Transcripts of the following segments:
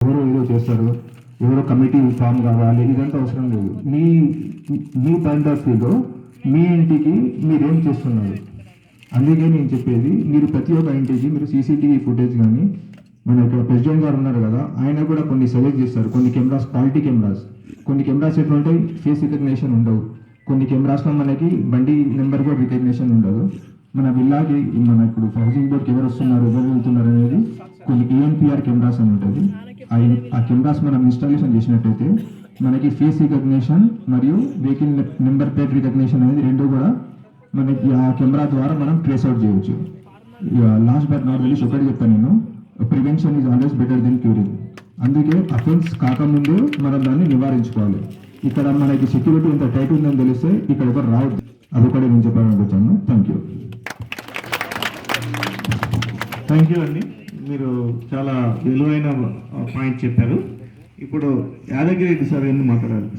ఎవరో ఏదో చేస్తారు, ఎవరో కమిటీ ఫామ్ కావాలి, ఇదంతా అవసరం లేదు. మీ మీ పాయింట్ ఆఫ్ వ్యూలో మీ ఇంటికి మీరేం చేస్తున్నారు? అందుకే నేను చెప్పేది, మీరు ప్రతి ఒక్క ఇంటికి మీరు సీసీటీవీ ఫుటేజ్ కానీ, మన ఇక్కడ ప్రెసిడెంట్ గారు ఉన్నారు కదా, ఆయన కూడా కొన్ని సెలెక్ట్ చేస్తారు. కొన్ని కెమెరాస్ క్వాలిటీ కెమెరాస్, కొన్ని కెమెరాస్ ఎట్లుంటాయి, ఫేస్ రికగ్నేషన్ ఉండవు. కొన్ని కెమెరాస్లో మనకి బండి నెంబర్ కూడా రికగ్నేషన్ ఉండదు. మన విల్లాకి మన ఇప్పుడు హౌసింగ్ బోర్డ్కి ఎవరు వస్తున్నారు, ఎవరు వెళ్తున్నారు అనేది కొన్ని ఈఎన్పిఆర్ కెమెరాస్ అని ఉంటుంది. ఆ కెమెరాస్ మనం ఇన్స్టాలేషన్ చేసినట్టయితే మనకి ఫేస్ రికగ్నేషన్ మరియు వెహికల్ నెంబర్ ప్లేట్ రికగ్నేషన్ అనేది రెండు కూడా మనకి ఆ కెమెరా ద్వారా మనం ట్రేస్ అవుట్ చేయవచ్చు. లాస్ట్ బట్ నాట్ లీస్ట్ ఒకటి చెప్తాను నేను, prevention is always better than curing. అందుకే అఫెన్స్ కాకముందే మనం దాన్ని నివారించుకోవాలి. ఇక్కడ మనకి సెక్యూరిటీ ఎంత టైట్ ఉందని తెలిస్తే ఇక్కడ ఎవరు రావద్దు. అదొకటి నేను చెప్పాలనుకుంటున్నాను. థ్యాంక్ యూ అండి. మీరు చాలా విలువైన పాయింట్ చెప్పారు. ఇప్పుడు యాదగిరి రెడ్డి సార్ ఏంటి మాట్లాడాలి?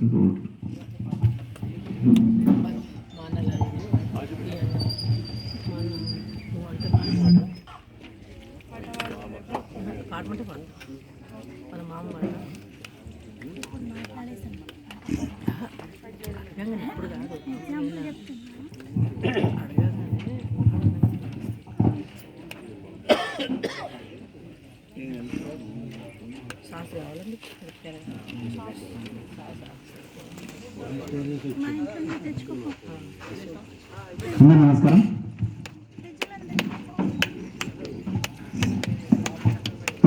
నమస్కారం.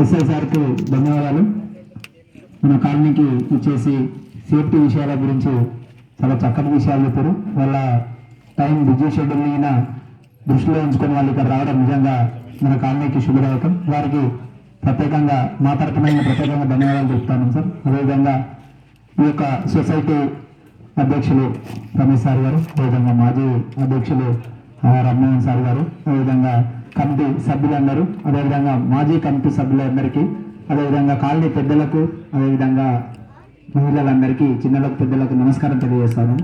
ఎస్ఐ సార్కు ధన్యవాదాలు. మన కాలనీకి ఇచ్చేసి సేఫ్టీ విషయాల గురించి చాలా చక్కటి విషయాలు చెప్పారు. వాళ్ళ టైం బిజీ షెడ్యూల్ అయినా దృష్టిలో ఉంచుకొని వాళ్ళు ఇక్కడ రావడం నిజంగా మన కాలనీకి శుభదాయకం. వారికి ప్రత్యేకంగా మా తరపున ప్రత్యేకంగా ధన్యవాదాలు చెప్తాను సార్. అదేవిధంగా ఈ యొక్క సొసైటీ అధ్యక్షులు రమేష్ సార్ గారు, అదేవిధంగా మాజీ అధ్యక్షులు రమణోహన్ సార్ గారు, అదేవిధంగా కమిటీ సభ్యులందరూ, అదేవిధంగా మాజీ కమిటీ సభ్యులందరికీ, అదేవిధంగా కాలనీ పెద్దలకు, అదేవిధంగా మహిళలందరికీ, చిన్నలకు పెద్దలకు నమస్కారం తెలియజేస్తాను.